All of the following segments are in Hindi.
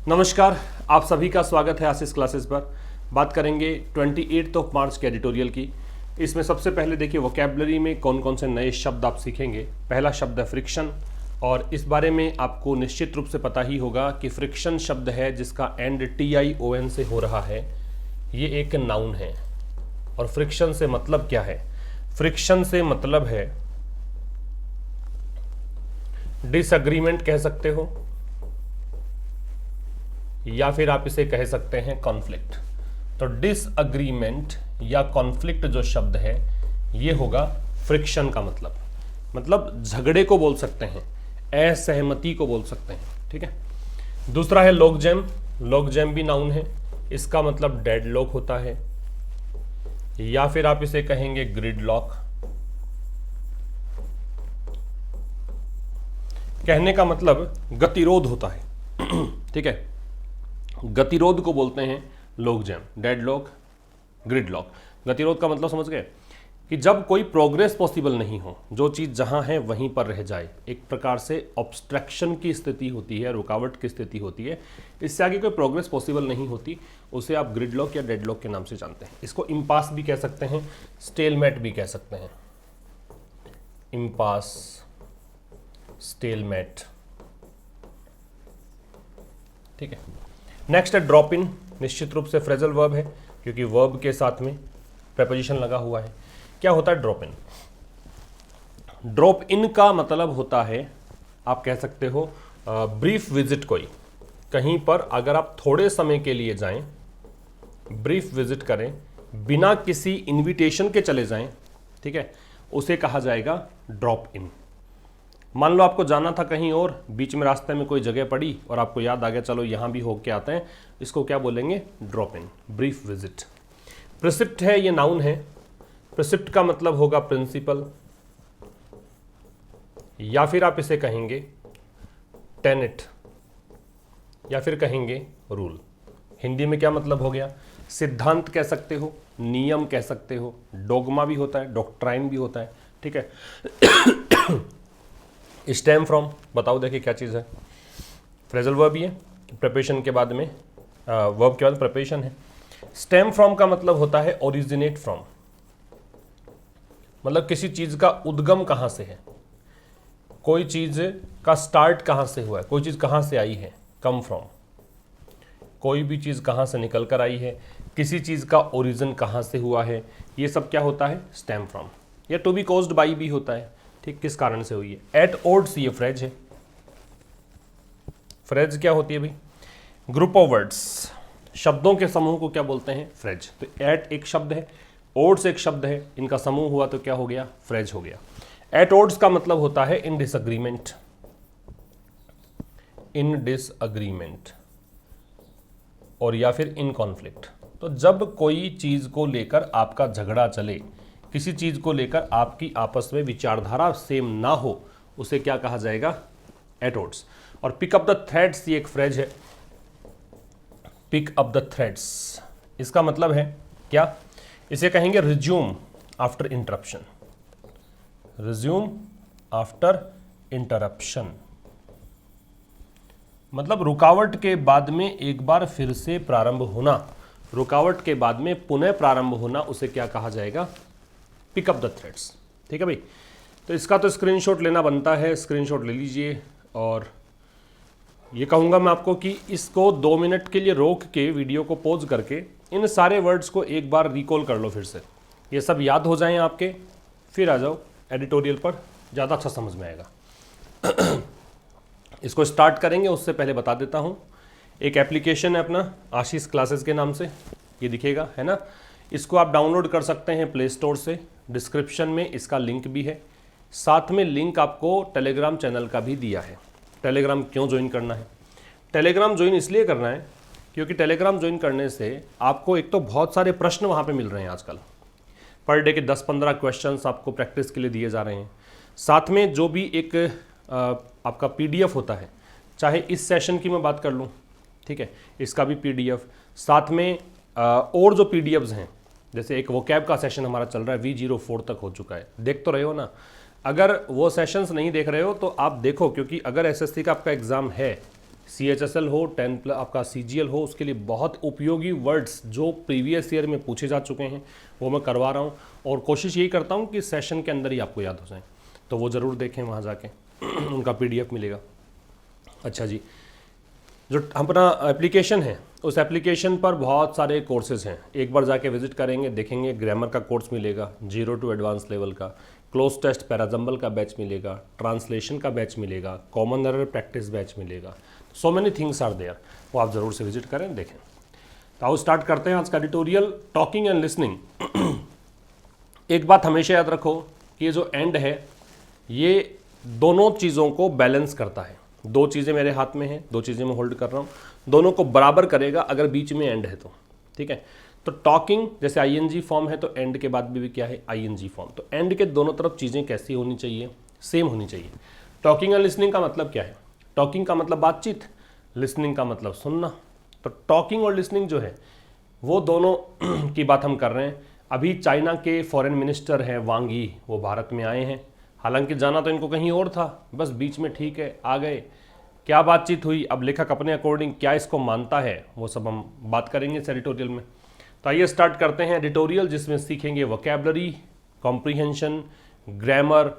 नमस्कार, आप सभी का स्वागत है आशीष क्लासेस पर। बात करेंगे 28 मार्च के एडिटोरियल की। इसमें सबसे पहले देखिए वोकैबुलरी में कौन कौन से नए शब्द आप सीखेंगे। पहला शब्द है फ्रिक्शन, और इस बारे में आपको निश्चित रूप से पता ही होगा कि फ्रिक्शन शब्द है जिसका एंड TION से हो रहा है, ये एक नाउन है। और फ्रिक्शन से मतलब क्या है? फ्रिक्शन से मतलब है डिसएग्रीमेंट कह सकते हो, या फिर आप इसे कह सकते हैं कॉन्फ्लिक्ट। तो डिसएग्रीमेंट या कॉन्फ्लिक्ट जो शब्द है ये होगा फ्रिक्शन का मतलब झगड़े को बोल सकते हैं, असहमति को बोल सकते हैं। ठीक है। दूसरा है लॉगजैम। लॉगजैम भी नाउन है, इसका मतलब डेडलॉक होता है, या फिर आप इसे कहेंगे ग्रिडलॉक। कहने का मतलब गतिरोध होता है। ठीक है, गतिरोध को बोलते हैं लॉगजैम, डेडलॉक, ग्रिडलॉक। गतिरोध का मतलब समझ गए कि जब कोई प्रोग्रेस पॉसिबल नहीं हो, जो चीज़ जहां है वहीं पर रह जाए, एक प्रकार से ऑब्स्ट्रक्शन की स्थिति होती है, रुकावट की स्थिति होती है, इससे आगे कोई प्रोग्रेस पॉसिबल नहीं होती, उसे आप ग्रिडलॉक या डेडलॉक के नाम से जानते हैं। इसको इम्पास भी कह सकते हैं, स्टेलमेट भी कह सकते हैं। Impasse, stalemate. ठीक है। नेक्स्ट है ड्रॉप इन। निश्चित रूप से फ्रेजल वर्ब है, क्योंकि वर्ब के साथ में प्रेपोजिशन लगा हुआ है। क्या होता है ड्रॉप इन? ड्रॉप इन का मतलब होता है, आप कह सकते हो ब्रीफ विजिट। कोई कहीं पर अगर आप थोड़े समय के लिए जाएं, ब्रीफ विजिट करें, बिना किसी इनविटेशन के चले जाएं, ठीक है, उसे कहा जाएगा ड्रॉप इन। मान लो आपको जाना था कहीं और, बीच में रास्ते में कोई जगह पड़ी और आपको याद आ गया चलो यहाँ भी होके आते हैं, इसको क्या बोलेंगे? Drop in, brief visit. प्रिसिप्ट है, ये नाउन है। प्रिसिप्ट का मतलब होगा प्रिंसिपल, या फिर आप इसे कहेंगे टेनेट, या फिर कहेंगे रूल। हिंदी में क्या मतलब हो गया? सिद्धांत कह सकते हो, नियम कह सकते हो, डोगमा भी होता है, डॉक्ट्राइन भी होता है। ठीक है। स्टेम फ्रॉम, बताओ देखिए क्या चीज़ है? फ्रेजल वर्ब ही है, प्रिपरेशन के बाद में वर्ब के बाद प्रिपरेशन है। स्टेम फ्रॉम का मतलब होता है ओरिजिनेट फ्रॉम, मतलब किसी चीज़ का उद्गम कहाँ से है, कोई चीज़ का स्टार्ट कहाँ से हुआ है, कोई चीज़ कहाँ से आई है, कम फ्रॉम। कोई भी चीज़ कहाँ से निकल कर आई है, किसी चीज़ का ओरिजिन कहाँ से हुआ है, ये सब क्या होता है? Stem from. या टू बी कॉज्ड बाई भी होता है। ठीक, किस कारण से हुई है? एट ओड्स, ये फ्रेज है। फ्रेज क्या होती है भाई? ग्रुप ऑफ वर्ड्स, शब्दों के समूह को क्या बोलते हैं? फ्रेज। तो एट एक शब्द है, ओड्स एक शब्द है, इनका समूह हुआ तो क्या हो गया? फ्रेज हो गया। एट ओड्स का मतलब होता है इन डिसएग्रीमेंट, इन डिसएग्रीमेंट, और या फिर इन कॉन्फ्लिक्ट। तो जब कोई चीज को लेकर आपका झगड़ा चले, किसी चीज को लेकर आपकी आपस में विचारधारा सेम ना हो, उसे क्या कहा जाएगा? At odds. और पिक अप द थ्रेड्स, ये एक फ्रेज है। पिक अप द थ्रेड्स, इसका मतलब है क्या? इसे कहेंगे resume after interruption. Resume after interruption मतलब रुकावट के बाद में एक बार फिर से प्रारंभ होना, रुकावट के बाद में पुनः प्रारंभ होना, उसे क्या कहा जाएगा? Pick up the threads. ठीक है भाई। तो इसका तो स्क्रीनशॉट लेना बनता है, स्क्रीनशॉट ले लीजिए। और ये कहूँगा मैं आपको कि इसको 2 मिनट के लिए रोक के वीडियो को पॉज करके इन सारे वर्ड्स को एक बार रिकॉल कर लो, फिर से ये सब याद हो जाएं आपके, फिर आ जाओ एडिटोरियल पर, ज़्यादा अच्छा समझ में आएगा। इसको स्टार्ट करेंगे उससे पहले बता देता हूँ, एक एप्लीकेशन है अपना आशीष क्लासेस के नाम से, ये दिखेगा है ना, इसको आप डाउनलोड कर सकते हैं प्ले स्टोर से। डिस्क्रिप्शन में इसका लिंक भी है, साथ में लिंक आपको टेलीग्राम चैनल का भी दिया है। टेलीग्राम क्यों ज्वाइन करना है? टेलीग्राम ज्वाइन इसलिए करना है क्योंकि टेलीग्राम ज्वाइन करने से आपको एक तो बहुत सारे प्रश्न वहाँ पे मिल रहे हैं आजकल, पर डे के 10-15 क्वेश्चंस आपको प्रैक्टिस के लिए दिए जा रहे हैं। साथ में जो भी एक आपका PDF होता है, चाहे इस सेशन की मैं बात कर लूँ, ठीक है, इसका भी PDF, साथ में और जो PDFs हैं, जैसे एक वोकैब का सेशन हमारा चल रहा है, V04 तक हो चुका है, देख तो रहे हो ना। अगर वो सेशंस नहीं देख रहे हो तो आप देखो, क्योंकि अगर SSC का आपका एग्ज़ाम है CHSL हो, 10 आपका CGL हो, उसके लिए बहुत उपयोगी वर्ड्स जो प्रीवियस ईयर में पूछे जा चुके हैं वो मैं करवा रहा हूँ, और कोशिश यही करता हूँ कि सेशन के अंदर ही आपको याद हो जाए। तो वो ज़रूर देखें, वहाँ जाके उनका PDF मिलेगा। अच्छा जी, जो अपना एप्लीकेशन है उस एप्लीकेशन पर बहुत सारे कोर्सेज हैं, एक बार जाके विजिट करेंगे, देखेंगे। ग्रामर का कोर्स मिलेगा 0 to एडवांस लेवल का, क्लोज टेस्ट पैराजम्बल का बैच मिलेगा, ट्रांसलेशन का बैच मिलेगा, कॉमन एरर प्रैक्टिस बैच मिलेगा। So many things are there, वो आप ज़रूर से विजिट करें, देखें। तो आओ स्टार्ट करते हैं आज का एडिटोरियल, टॉकिंग एंड लिसनिंग। एक बात हमेशा याद रखो कि ये जो एंड है ये दोनों चीज़ों को बैलेंस करता है। दो चीज़ें मेरे हाथ में हैं, दो चीज़ें मैं होल्ड कर रहा हूँ, दोनों को बराबर करेगा अगर बीच में एंड है तो, ठीक है। तो टॉकिंग जैसे ING फॉर्म है तो एंड के बाद भी क्या है, ING फॉर्म। तो एंड के दोनों तरफ चीज़ें कैसी होनी चाहिए, सेम होनी चाहिए। टॉकिंग एंड लिसनिंग का मतलब क्या है, टॉकिंग का मतलब बातचीत, लिसनिंग का मतलब सुनना। तो टॉकिंग और लिसनिंग जो है वो दोनों की बात हम कर रहे हैं। अभी चाइना के फॉरेन मिनिस्टर हैं वांग यी, वो भारत में आए हैं। हालांकि जाना तो इनको कहीं और था, बस बीच में ठीक है आ गए। क्या बातचीत हुई, अब लेखक अपने अकॉर्डिंग क्या इसको मानता है वो सब हम बात करेंगे इस एडिटोरियल में। तो आइए स्टार्ट करते हैं एडिटोरियल, जिसमें सीखेंगे वोकैबुलरी, कॉम्प्रीहेंशन, ग्रामर,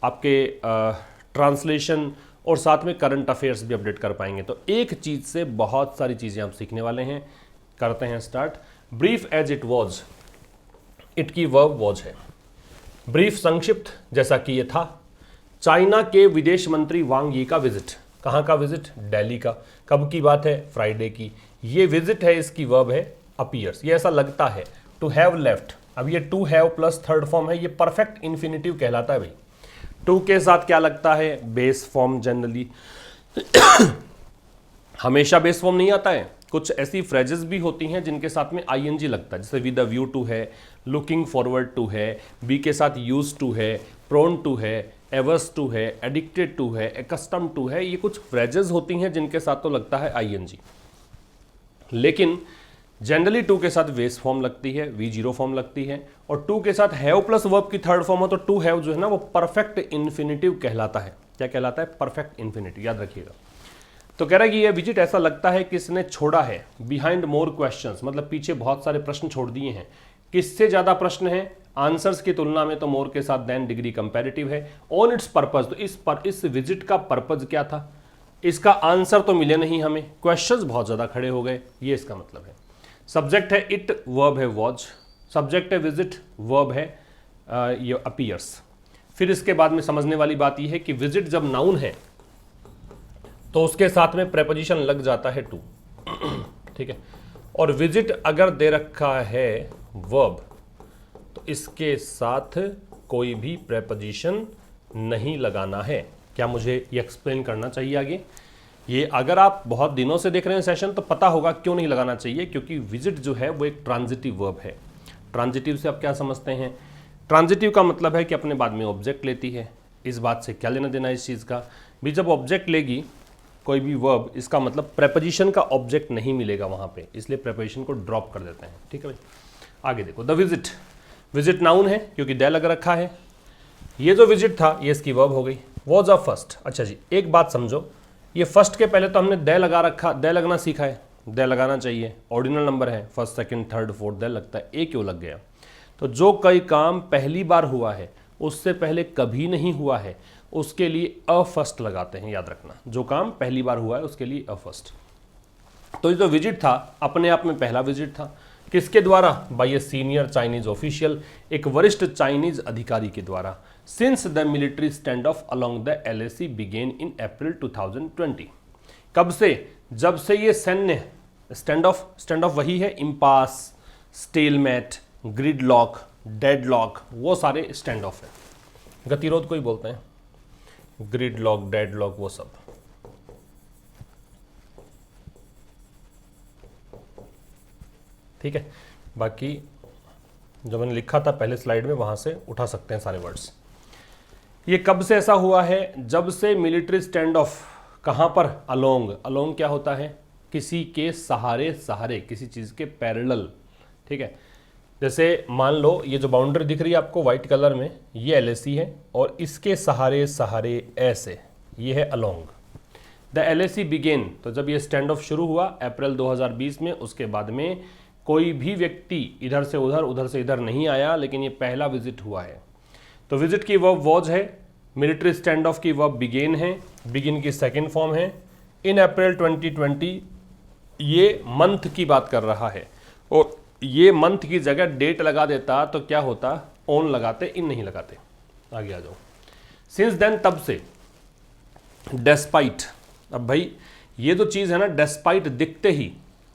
आपके ट्रांसलेशन, और साथ में करंट अफेयर्स भी अपडेट कर पाएंगे। तो एक चीज़ से बहुत सारी चीज़ें आप सीखने वाले हैं। करते हैं start. Brief as it was, it की वर्ब वॉज है। ब्रीफ संक्षिप्त, जैसा कि ये था। चाइना के विदेश मंत्री वांग यी का विजिट, कहाँ का विजिट, दिल्ली का। कब की बात है, फ्राइडे की। ये विजिट है, इसकी वर्ब है अपीयर्स। ये ऐसा लगता है, टू हैव लेफ्ट। अब ये to have plus third form है, ये परफेक्ट इन्फिनिटिव कहलाता है भाई। टू के साथ क्या लगता है, बेस फॉर्म। जनरली हमेशा बेस फॉर्म नहीं आता है, कुछ ऐसी फ्रेजेस भी होती हैं जिनके साथ में ING लगता है, जैसे विद अ व्यू टू है, लुकिंग फॉरवर्ड टू है, बी के साथ यूज टू है, प्रोन टू है, एवर्स टू है, एडिक्टेड टू है, एकस्टम टू है। ये कुछ फ्रेजेस होती हैं जिनके साथ तो लगता है ING, लेकिन जनरली टू के साथ बेस फॉर्म लगती है, V0 फॉर्म लगती है, और टू के साथ हैव प्लस वर्ब की थर्ड फॉर्म हो तो टू हैव जो है ना वो परफेक्ट इन्फिनिटिव कहलाता है। क्या कहलाता है, परफेक्ट इन्फिनिटिव, याद रखिएगा। तो कह रहा है कि ये विजिट ऐसा लगता है कि इसने छोड़ा है, बिहाइंड मोर क्वेश्चंस, मतलब पीछे बहुत सारे प्रश्न छोड़ दिए हैं। किससे ज़्यादा प्रश्न है, आंसर्स की तुलना में, तो मोर के साथ देन डिग्री कंपैरेटिव है। ऑन इट्स पर्पज, तो इस विजिट का पर्पज क्या था, इसका आंसर तो मिले नहीं हमें, क्वेश्चंस बहुत ज़्यादा खड़े हो गए, ये इसका मतलब है। सब्जेक्ट है इट, वर्ब है वॉज। सब्जेक्ट है विजिट, वर्ब है ये अपीयर्स। फिर इसके बाद में समझने वाली बात यह है कि विजिट जब नाउन है तो उसके साथ में प्रेपोजिशन लग जाता है टू, ठीक है। और विजिट अगर दे रखा है वर्ब तो इसके साथ कोई भी प्रेपोजिशन नहीं लगाना है। क्या मुझे ये एक्सप्लेन करना चाहिए आगे? ये अगर आप बहुत दिनों से देख रहे हैं सेशन तो पता होगा क्यों नहीं लगाना चाहिए, क्योंकि विजिट जो है वो एक ट्रांजिटिव वर्ब है। ट्रांजिटिव से आप क्या समझते हैं, ट्रांजिटिव का मतलब है कि अपने बाद में ऑब्जेक्ट लेती है। इस बात से क्या लेना देना इस चीज़ का भी, जब ऑब्जेक्ट लेगी कोई भी वर्ब, इसका मतलब प्रेपोजिशन का ऑब्जेक्ट नहीं मिलेगा वहाँ पे, इसलिए प्रेपोजिशन को ड्रॉप कर देते हैं, ठीक है भाई। आगे देखो, द विजिट, विजिट नाउन है क्योंकि दे लग रखा है। ये जो विजिट था ये इसकी वर्ब हो गई, वॉज अ फर्स्ट। अच्छा जी, एक बात समझो, ये फर्स्ट के पहले तो हमने दे लगा रखा, दे लगना सीखा है, दे लगाना चाहिए, ऑर्डिनल नंबर है, फर्स्ट सेकंड थर्ड फोर्थ दे लगता है, ए क्यों लग गया? तो जो कोई काम पहली बार हुआ है, उससे पहले कभी नहीं हुआ है, उसके लिए अ फर्स्ट लगाते हैं, याद रखना। जो काम पहली बार हुआ है उसके लिए अ फर्स्ट। तो ये जो विजिट था अपने आप में पहला विजिट था, किसके द्वारा? By a senior Chinese official, एक वरिष्ठ चाइनीज अधिकारी के द्वारा। Since the military stand off along the LAC began in April 2020। कब से? जब से ये सैन्य स्टैंड ऑफ वही है, इम्पास, स्टेलमेट, ग्रिडलॉक, डेडलॉक, वो सारे स्टैंड ऑफ है। गतिरोध को ही बोलते हैं, ग्रिडलॉक, डेडलॉक, वो सब। ठीक है, बाकी जो मैंने लिखा था पहले स्लाइड में वहां से उठा सकते हैं सारे वर्ड्स। ये कब से ऐसा हुआ है? जब से मिलिट्री स्टैंड ऑफ, कहां पर? अलोंग। अलोंग क्या होता है? किसी के सहारे, सहारे, किसी चीज के पैरेलल, ठीक है। जैसे मान लो ये जो बाउंड्री दिख रही है आपको व्हाइट कलर में, ये LAC है और इसके सहारे सहारे ऐसे, ये है अलोंग। द LAC बिगेन, तो जब ये स्टैंड ऑफ शुरू हुआ अप्रैल 2020 में, उसके बाद में कोई भी व्यक्ति इधर से उधर से इधर नहीं आया, लेकिन ये पहला विजिट हुआ है। तो विजिट की वर्ब वॉज है, मिलिट्री स्टैंड ऑफ की वर्ब बिगेन है, बिगिन की सेकेंड फॉर्म है। इन अप्रैल 2020 ये मंथ की बात कर रहा है, और ये मंथ की जगह डेट लगा देता तो क्या होता, ऑन लगाते, इन नहीं लगाते। आगे आ जाओ। सिंस देन, तब से। डेस्पाइट, अब भाई ये जो चीज़ है ना, डेस्पाइट दिखते ही,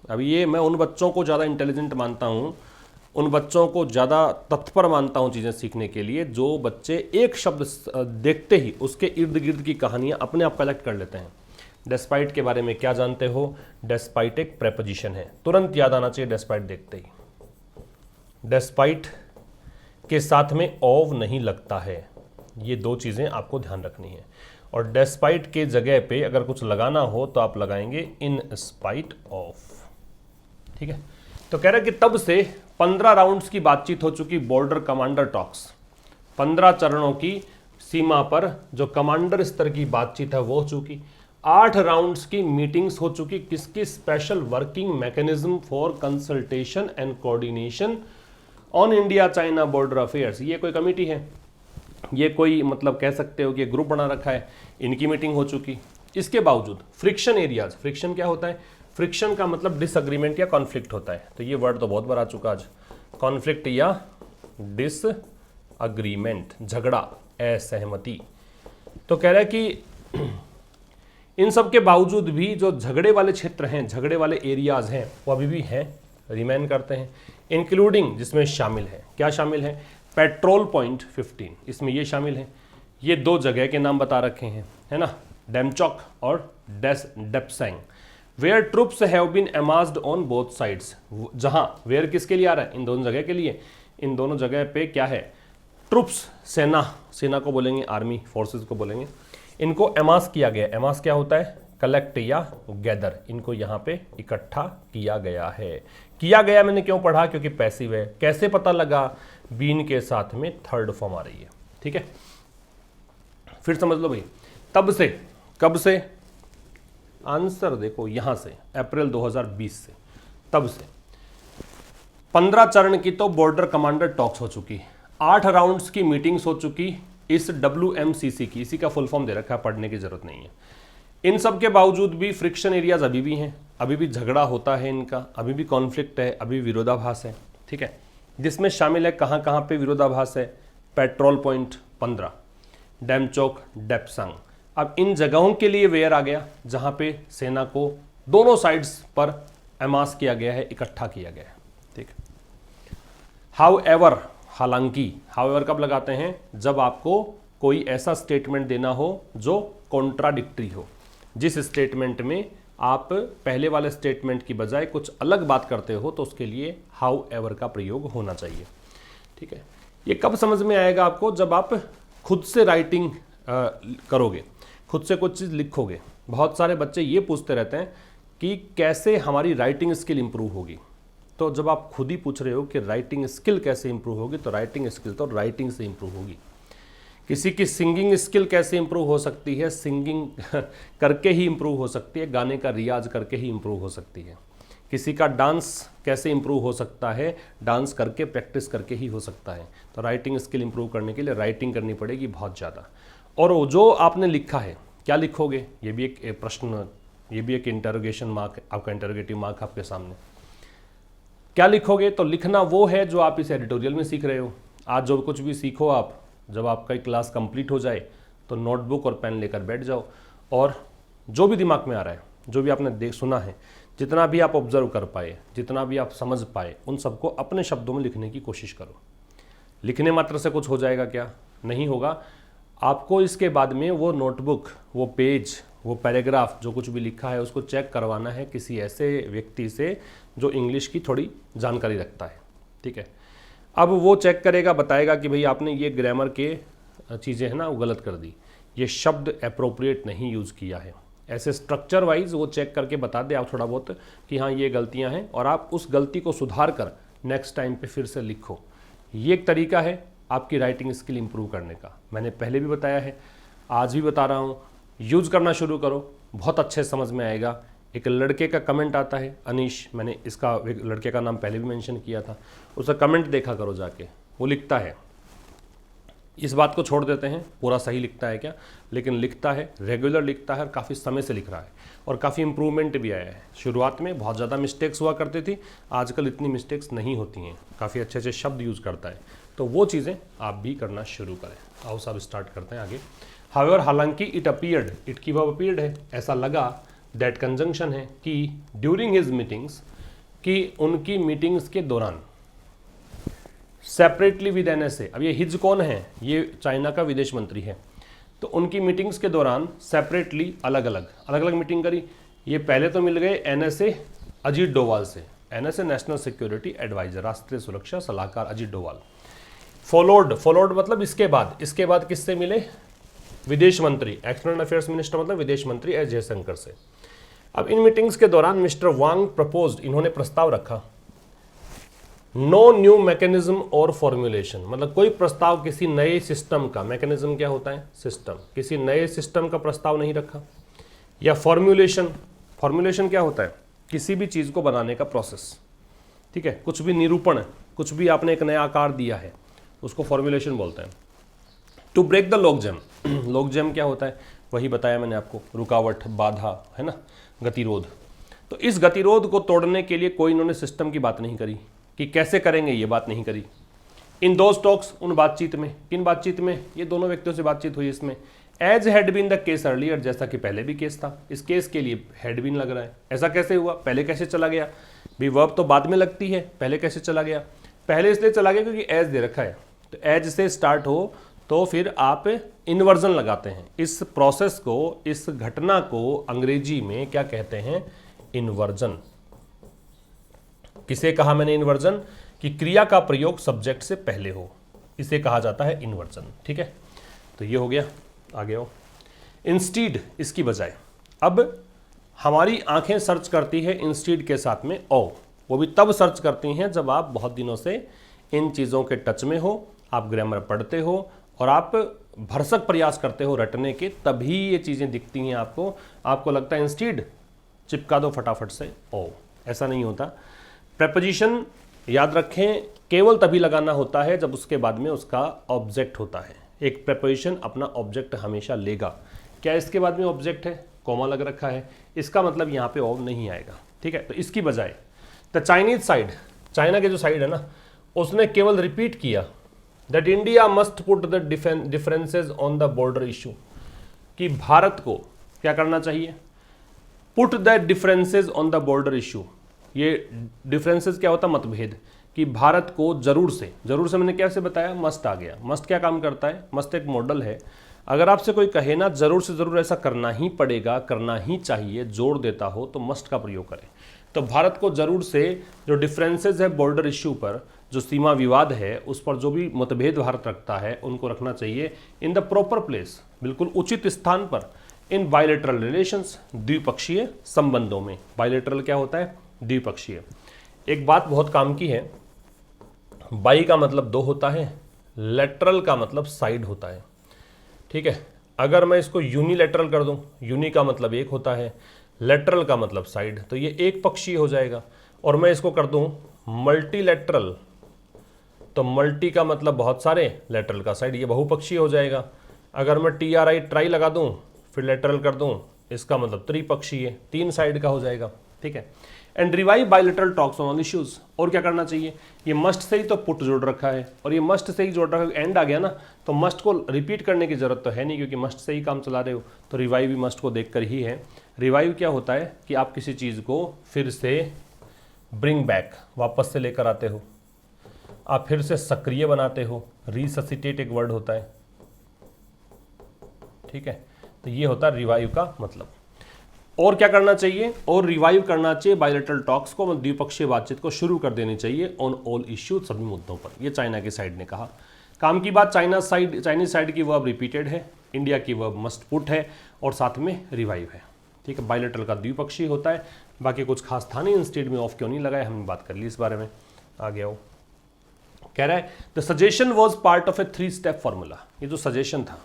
अब ये मैं उन बच्चों को ज़्यादा इंटेलिजेंट मानता हूँ, उन बच्चों को ज़्यादा तत्पर मानता हूँ चीज़ें सीखने के लिए, जो बच्चे एक शब्द देखते ही उसके इर्द गिर्द की कहानियाँ अपने आप कलेक्ट कर लेते हैं। डेस्पाइट के बारे में क्या जानते हो? डेस्पाइट एक प्रेपोजिशन है, तुरंत याद आना चाहिए डेस्पाइट देखते ही। डेस्पाइट के साथ में ऑव नहीं लगता है, ये दो चीज़ें आपको ध्यान रखनी है। और डेस्पाइट के जगह पे अगर कुछ लगाना हो तो आप लगाएंगे इन स्पाइट ऑफ। ठीक है, तो कह रहा है कि तब से 15 राउंड्स की बातचीत हो चुकी, बॉर्डर कमांडर टॉक्स, 15 चरणों की सीमा पर जो कमांडर स्तर की बातचीत है वो हो चुकी। 8 राउंड्स की मीटिंग्स हो चुकी, किसकी? Special working mechanism for consultation and coordination on India China border affairs. ये कोई कमेटी है, ये कोई मतलब कह सकते हो कि ग्रुप बना रखा है, इनकी मीटिंग हो चुकी। इसके बावजूद फ्रिक्शन एरियाज, फ्रिक्शन क्या होता है? फ्रिक्शन का मतलब डिसएग्रीमेंट या कॉन्फ्लिक्ट होता है, तो ये वर्ड तो बहुत बार आ चुका आज, कॉन्फ्लिक्ट या डिसएग्रीमेंट, झगड़ा, असहमति। तो कह रहा है कि इन सब के बावजूद भी जो झगड़े वाले क्षेत्र हैं, झगड़े वाले एरियाज हैं, वो अभी भी हैं, रिमेन करते हैं। इंक्लूडिंग, जिसमें शामिल है, क्या शामिल है? पेट्रोल पॉइंट 15, इसमें ये शामिल है। ये दो जगह के नाम बता रखे हैं, है ना, डेमचौक और Depsang, where troops have been amassed on both sides. जहां वेयर किसके लिए आ रहा है? इन दोनों जगह के लिए। इन दोनों जगह पे क्या है? ट्रुप्स, सेना, सेना को बोलेंगे आर्मी फोर्सेस को बोलेंगे, इनको अमास किया गया। अमास क्या होता है? कलेक्ट या गैदर, इनको यहाँ पे इकट्ठा किया गया है। किया गया मैंने क्यों पढ़ा? क्योंकि पैसिव है। कैसे पता लगा? बीन के साथ में थर्ड फॉर्म आ रही है। ठीक है, फिर समझ लो भाई, तब से, कब से? आंसर देखो यहां से, अप्रैल 2020 से, तब से 15 चरण की तो बॉर्डर कमांडर टॉक्स हो चुकी, 8 राउंड्स की मीटिंग्स हो चुकी इस WMCC की, इसी का फुल फॉर्म दे रखा है, पढ़ने की जरूरत नहीं है। इन सब के बावजूद भी फ्रिक्शन एरियाज अभी भी हैं, अभी भी झगड़ा होता है इनका, अभी भी कॉन्फ्लिक्ट है, अभी विरोधाभास है। ठीक है, जिसमें शामिल है कहाँ कहाँ पे विरोधाभास है? Petrol point 15, Demchok, Depsang. अब इन जगहों के लिए वेयर आ गया जहाँ पे सेना को दोनों साइड्स पर अमास किया गया है, इकट्ठा किया गया है। ठीक, हाउ एवर, हालांकि, हाउ एवर कब लगाते हैं? जब आपको कोई ऐसा स्टेटमेंट देना हो जो कॉन्ट्राडिक्टरी हो, जिस स्टेटमेंट में आप पहले वाले स्टेटमेंट की बजाय कुछ अलग बात करते हो, तो उसके लिए हाउ एवर का प्रयोग होना चाहिए। ठीक है, ये कब समझ में आएगा आपको? जब आप खुद से राइटिंग करोगे, खुद से कुछ चीज़ लिखोगे। बहुत सारे बच्चे ये पूछते रहते हैं कि कैसे हमारी राइटिंग स्किल इंप्रूव होगी। तो जब आप खुद ही पूछ रहे हो कि राइटिंग स्किल कैसे इंप्रूव होगी, तो राइटिंग स्किल तो राइटिंग से इंप्रूव होगी। किसी की सिंगिंग स्किल कैसे इंप्रूव हो सकती है? सिंगिंग करके ही इंप्रूव हो सकती है, गाने का रियाज करके ही इंप्रूव हो सकती है। किसी का डांस कैसे इंप्रूव हो सकता है? डांस करके, प्रैक्टिस करके ही हो सकता है। तो राइटिंग स्किल इंप्रूव करने के लिए राइटिंग करनी पड़ेगी बहुत ज़्यादा। और जो आपने लिखा है, क्या लिखोगे? ये भी एक प्रश्न, ये भी एक इंटरोगेशन मार्क, आपका इंटरोगेटिव मार्क आपके सामने। क्या लिखोगे? तो लिखना वो है जो आप इस एडिटोरियल में सीख रहे हो। आज जो कुछ भी सीखो आप, जब आपका क्लास कंप्लीट हो जाए तो नोटबुक और पेन लेकर बैठ जाओ, और जो भी दिमाग में आ रहा है, जो भी आपने सुना है, जितना भी आप ऑब्जर्व कर पाए, जितना भी आप समझ पाए, उन सबको अपने शब्दों में लिखने की कोशिश करो। लिखने मात्र से कुछ हो जाएगा क्या? नहीं होगा। आपको इसके बाद में वो नोटबुक, वो पेज, वो पैराग्राफ, जो कुछ भी लिखा है, उसको चेक करवाना है किसी ऐसे व्यक्ति से जो इंग्लिश की थोड़ी जानकारी रखता है। ठीक है, अब वो चेक करेगा, बताएगा कि भाई आपने ये ग्रामर के चीज़ें हैं ना, वो गलत कर दी, ये शब्द अप्रोप्रिएट नहीं यूज़ किया है। ऐसे स्ट्रक्चर वाइज वो चेक करके बता दे आप थोड़ा बहुत कि हाँ ये गलतियाँ हैं, और आप उस गलती को सुधार कर नेक्स्ट टाइम पे फिर से लिखो। ये एक तरीका है आपकी राइटिंग स्किल इंप्रूव करने का। मैंने पहले भी बताया है, आज भी बता रहा हूँ, यूज़ करना शुरू करो। बहुत अच्छे समझ में आएगा। एक लड़के का कमेंट आता है, अनीश, मैंने इसका लड़के का नाम पहले भी मेंशन किया था, उसका कमेंट देखा करो जाके। वो लिखता है, इस बात को छोड़ देते हैं पूरा सही लिखता है क्या, लेकिन लिखता है, रेगुलर लिखता है और काफ़ी समय से लिख रहा है और काफ़ी इम्प्रूवमेंट भी आया है। शुरुआत में बहुत ज़्यादा मिस्टेक्स हुआ करती थी, आजकल इतनी मिस्टेक्स नहीं होती हैं, काफ़ी अच्छे अच्छे शब्द यूज़ करता है। तो वो चीज़ें आप भी करना शुरू करें। आओ सब स्टार्ट करते हैं आगे। हाउएवर, हालांकि, इट अपीयर्ड, इट की वर्ब अपीयर्ड है, ऐसा लगा, दैट कंजंक्शन है कि ड्यूरिंग हिज मीटिंग्स, कि उनकी मीटिंग्स के दौरान, सेपरेटली विद एनएसए। अब ये हिज कौन है, ये चाइना का विदेश मंत्री है। तो उनकी मीटिंग्स के दौरान सेपरेटली अलग अलग मीटिंग करी। ये पहले तो मिल गए एनएसए अजीत डोवाल से, एनएसए नेशनल सिक्योरिटी एडवाइजर, राष्ट्रीय सुरक्षा सलाहकार अजीत डोवाल। फॉलोड मतलब इसके बाद किससे मिले, विदेश मंत्री, एक्सटर्नल अफेयर्स मिनिस्टर मतलब विदेश मंत्री एस जयशंकर से। अब इन मीटिंग्स के दौरान मिस्टर वांग प्रपोज्ड, इन्होंने प्रस्ताव रखा, नो न्यू मैकेनिज्म और फॉर्मुलेशन, मतलब कोई प्रस्ताव किसी नए सिस्टम का, मैकेनिज्म क्या होता है, सिस्टम, किसी नए सिस्टम का प्रस्ताव नहीं रखा, या फॉर्मुलेशन क्या होता है, किसी भी चीज़ को बनाने का प्रोसेस, ठीक है, कुछ भी निरूपण, कुछ भी आपने एक नया आकार दिया है, उसको फॉर्मुलेशन बोलते हैं। टू ब्रेक द लॉकजैम, लॉकजैम क्या होता है, वही बताया मैंने आपको, रुकावट, बाधा, है ना, गतिरोध। तो इस गतिरोध को तोड़ने के लिए कोई इन्होंने सिस्टम की बात नहीं करी कि कैसे करेंगे, ये बात नहीं करी। इन दोज टॉक्स, उन बातचीत में, किन बातचीत में, ये दोनों व्यक्तियों से बातचीत हुई इसमें। As had been the case earlier, जैसा कि पहले भी केस था, इस केस के लिए हैड बीन लग रहा है। ऐसा कैसे हुआ, पहले कैसे चला गया, भी वर्ब तो बाद में लगती है, पहले कैसे चला गया, पहले इसलिए चला गया क्योंकि एज दे रखा है, तो एज से स्टार्ट हो तो फिर आप इन्वर्जन लगाते हैं। इस प्रोसेस को, इस घटना को अंग्रेजी में क्या कहते हैं, इन्वर्जन। किसे कहा मैंने इन्वर्जन, कि क्रिया का प्रयोग सब्जेक्ट से पहले हो, इसे कहा जाता है इन्वर्जन, ठीक है। तो ये हो गया, आगे हो। इंस्टीड, इसकी बजाय, अब हमारी आंखें सर्च करती है इंस्टीड के साथ में ओ, वो भी तब सर्च करती हैं जब आप बहुत दिनों से इन चीज़ों के टच में हो, आप ग्रामर पढ़ते हो और आप भरसक प्रयास करते हो रटने के, तभी ये चीज़ें दिखती हैं आपको लगता है इंस्टीड, चिपका दो फटाफट से ओ, ऐसा नहीं होता। प्रेपोजिशन याद रखें, केवल तभी लगाना होता है जब उसके बाद में उसका ऑब्जेक्ट होता है। एक प्रेपोजिशन अपना ऑब्जेक्ट हमेशा लेगा। क्या इसके बाद में ऑब्जेक्ट है, कॉमा लग रखा है, इसका मतलब यहाँ पे ऑब नहीं आएगा, ठीक है। तो इसकी बजाय द चाइनीज साइड, चाइना के जो साइड है ना, उसने केवल रिपीट किया that India must put the differences on the border issue, कि भारत को क्या करना चाहिए, put the differences on the border issue. ये डिफरेंसेस क्या होता है, मतभेद, कि भारत को जरूर से मैंने कैसे बताया, मस्ट आ गया। मस्ट क्या काम करता है, मस्ट एक मॉडल है। अगर आपसे कोई कहे ना जरूर से जरूर ऐसा करना ही पड़ेगा, करना ही चाहिए, जोर देता हो, तो मस्ट का प्रयोग करें। तो भारत को जरूर से जो डिफरेंसेस है बॉर्डर इश्यू पर, जो सीमा विवाद है उस पर जो भी मतभेद भारत रखता है, उनको रखना चाहिए इन द प्रॉपर प्लेस, बिल्कुल उचित स्थान पर, इन बायलैटरल रिलेशंस, द्विपक्षीय संबंधों में। बायलैटरल क्या होता है, द्विपक्षीय। एक बात बहुत काम की है, बाई का मतलब दो होता है, लेटरल का मतलब साइड होता है, ठीक है। अगर मैं इसको यूनिलैटरल कर दूं, यूनि का मतलब एक होता है, लेटरल का मतलब साइड, तो ये एक पक्षीय हो जाएगा। और मैं इसको कर दूं मल्टीलैटरल, तो मल्टी का मतलब बहुत सारे, लेटरल का साइड, ये बहुपक्षीय हो जाएगा। अगर मैं TRI ट्राई लगा दूं, फिर लेटरल कर दूं, इसका मतलब त्रिपक्षीय, तीन साइड का हो जाएगा, ठीक है। And revive bilateral talks on issues. और क्या करना चाहिए, ये मस्ट से ही तो पुट जोड़ रखा है, और ये मस्ट से ही जोड़ रखा है, एंड आ गया ना, तो मस्ट को रिपीट करने की जरूरत तो है नहीं, क्योंकि मस्ट से ही काम चला रहे हो। तो रिवाइव भी मस्ट को देखकर ही है। रिवाइव क्या होता है कि आप किसी चीज़ को फिर से ब्रिंग बैक, वापस से लेकर आते हो, आप फिर से सक्रिय बनाते हो। रिससिटेट एक वर्ड होता है, ठीक है। तो ये होता है रिवाइव का मतलब। और क्या करना चाहिए, और रिवाइव करना चाहिए बायलैटरल टॉक्स को, द्विपक्षीय बातचीत को शुरू कर देनी चाहिए ऑन ऑल इश्यूज, सभी मुद्दों पर। ये चाइना की साइड ने कहा। काम की बात, चाइनीज साइड की वर्ब रिपीटेड है, इंडिया की वर्ब मस्ट पुट है, और साथ में रिवाइव है, ठीक है। बायलैटरल का द्विपक्षीय होता है, बाकी कुछ खास था नहीं, इंस्टेड में ऑफ क्यों नहीं लगाया, हमने बात कर ली इस बारे में। आ गया वो कह रहा है the suggestion was part of A 3 step formula. ये जो सजेशन था,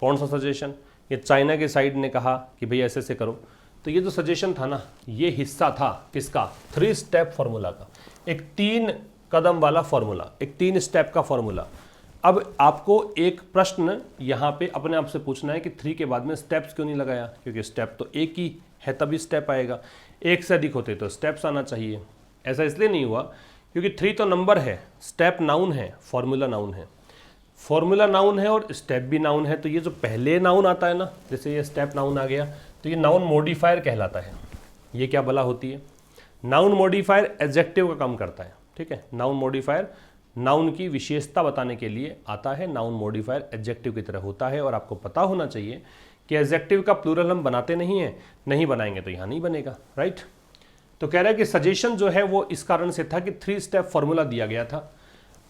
कौन सा सजेशन, ये चाइना के साइड ने कहा कि भाई ऐसे ऐसे करो। तो ये जो सजेशन था ना, ये हिस्सा था किसका, 3 स्टेप फॉर्मूला का, एक 3 कदम वाला फॉर्मूला, एक 3 स्टेप का फॉर्मूला। अब आपको एक प्रश्न यहाँ पे अपने आप से पूछना है कि 3 के बाद में स्टेप्स क्यों नहीं लगाया, क्योंकि स्टेप तो एक ही है तभी स्टेप आएगा, एक से अधिक होते तो स्टेप्स आना चाहिए। ऐसा इसलिए नहीं हुआ क्योंकि 3 तो नंबर है, स्टेप नाउन है, फॉर्मूला नाउन है। फॉर्मूला नाउन है और स्टेप भी नाउन है, तो ये जो पहले नाउन आता है ना, जैसे ये स्टेप नाउन आ गया, तो ये नाउन मॉडिफायर कहलाता है। ये क्या बला होती है, नाउन मॉडिफायर एडजेक्टिव का काम करता है, ठीक है। नाउन मॉडिफायर नाउन की विशेषता बताने के लिए आता है, नाउन मॉडिफायर एडजेक्टिव की तरह होता है। और आपको पता होना चाहिए कि एडजेक्टिव का प्लूरल हम बनाते नहीं हैं, नहीं बनाएंगे तो यहाँ नहीं बनेगा, राइट। तो कह रहा है कि सजेशन जो है वो इस कारण से था कि 3 स्टेप फॉर्मूला दिया गया था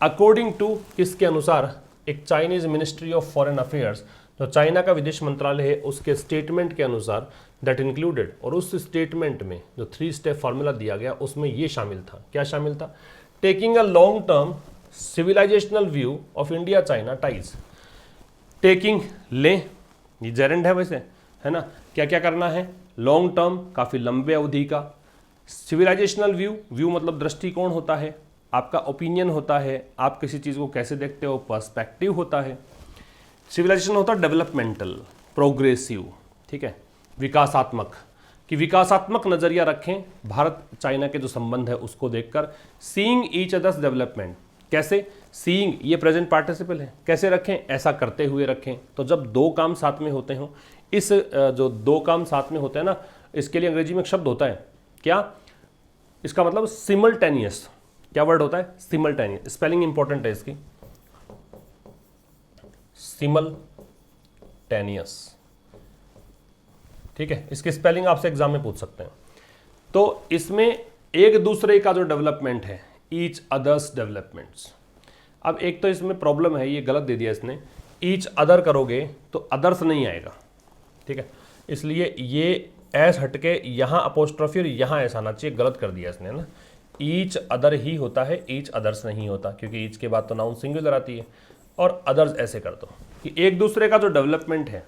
अकॉर्डिंग टू, किसके अनुसार, एक Chinese ministry of foreign affairs, जो चाइना का विदेश मंत्रालय है, उसके स्टेटमेंट के अनुसार, दैट इंक्लूडेड, और उस स्टेटमेंट में जो 3 स्टेप फॉर्मूला दिया गया उसमें ये शामिल था। क्या शामिल था, taking a long term civilisational view of India China ties. Taking लें, ये जेरेंड है वैसे, है ना, क्या क्या करना है, लॉन्ग टर्म काफ़ी लंबे अवधि का, सिविलाइजेशनल व्यू, व्यू मतलब दृष्टिकोण होता है, आपका ओपिनियन होता है, आप किसी चीज़ को कैसे देखते हो, पर्सपेक्टिव होता है। सिविलाइजेशन होता है डेवलपमेंटल, प्रोग्रेसिव, ठीक है, विकासात्मक, कि विकासात्मक नज़रिया रखें भारत चाइना के जो संबंध है उसको देखकर। सीइंग ईच अदर्स डेवलपमेंट, कैसे, सीइंग ये प्रेजेंट पार्टिसिपल है, कैसे रखें, ऐसा करते हुए रखें। तो जब 2 काम साथ में होते हों, इस जो 2 काम साथ में होते हैं ना, इसके लिए अंग्रेजी में एक शब्द होता है, क्या, इसका मतलब सिमल्टेनियस। क्या वर्ड होता है, सिमल्टेनियस, स्पेलिंग इंपॉर्टेंट है इसकी, सिमल्टेनियस, ठीक है। इसकी स्पेलिंग आपसे एग्जाम में पूछ सकते हैं। तो इसमें एक दूसरे का जो डेवलपमेंट है, ईच अदर्स डेवलपमेंट्स। अब एक तो इसमें प्रॉब्लम है, ये गलत दे दिया इसने, ईच अदर करोगे तो अदर्स नहीं आएगा, ठीक है, इसलिए ये एस हटके यहाँ अपोस्ट्रोफी और यहाँ ऐसा आना चाहिए, गलत कर दिया इसने ना। ईच अदर ही होता है, ईच अदर्स नहीं होता, क्योंकि ईच के बाद तो नाउन सिंगुलर आती है। और अदर्स ऐसे कर दो कि एक दूसरे का जो डेवलपमेंट है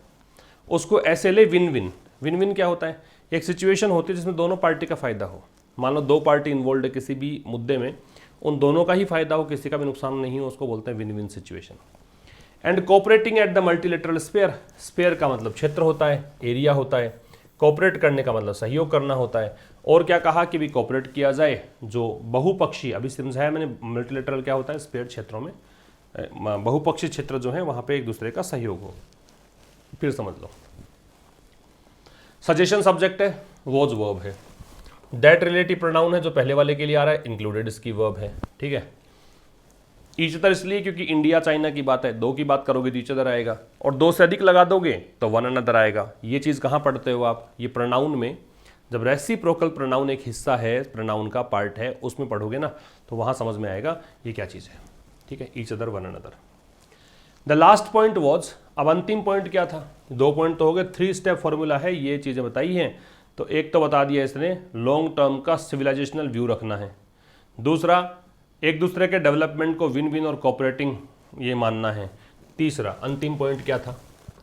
उसको ऐसे ले, विन विन। विन विन क्या होता है, एक सिचुएशन होती है जिसमें दोनों पार्टी का फायदा हो। मान लो 2 पार्टी इन्वॉल्व है किसी भी मुद्दे में, उन दोनों का ही फायदा हो, किसी का भी नुकसान नहीं हो, उसको बोलते हैं win win situation. And cooperating at the multilateral sphere, sphere का मतलब क्षेत्र होता है, एरिया होता है, कोऑपरेट करने का मतलब सहयोग करना होता है। और क्या कहा कि भी कोऑपरेट किया जाए जो बहुपक्षीय, अभी समझाया मैंने मल्टीलेटरल क्या होता है, स्फीयर क्षेत्रों में बहुपक्षीय क्षेत्र जो है वहाँ पे एक दूसरे का सहयोग हो। फिर समझ लो, सजेशन सब्जेक्ट है, वॉज वर्ब है, दैट रिलेटिव प्रोनाउन है जो पहले वाले के लिए आ रहा है, इंक्लूडेड इसकी वर्ब है, ठीक है। ईच अदर इसलिए क्योंकि इंडिया चाइना की बात है, 2 की बात करोगे तो ईच अदर आएगा, और 2 से अधिक लगा दोगे तो वन अनदर आएगा। ये चीज़ कहाँ पढ़ते हो आप, ये प्रोनाउन में, जब रेसिप्रोकल प्रोनाउन एक हिस्सा है, प्रोनाउन का पार्ट है, उसमें पढ़ोगे ना तो वहाँ समझ में आएगा ये क्या चीज़ है, ठीक है। Each other, one another. The last point was, अब अंतिम पॉइंट क्या था, 2 पॉइंट तो हो गए, 3 स्टेप फॉर्मूला है, ये चीज़ें बताई हैं। तो एक तो बता दिया इसने, लॉन्ग टर्म का सिविलाइजेशनल व्यू रखना है। दूसरा, एक दूसरे के डेवलपमेंट को विन विन और कोऑपरेटिंग ये मानना है। तीसरा, अंतिम पॉइंट क्या था,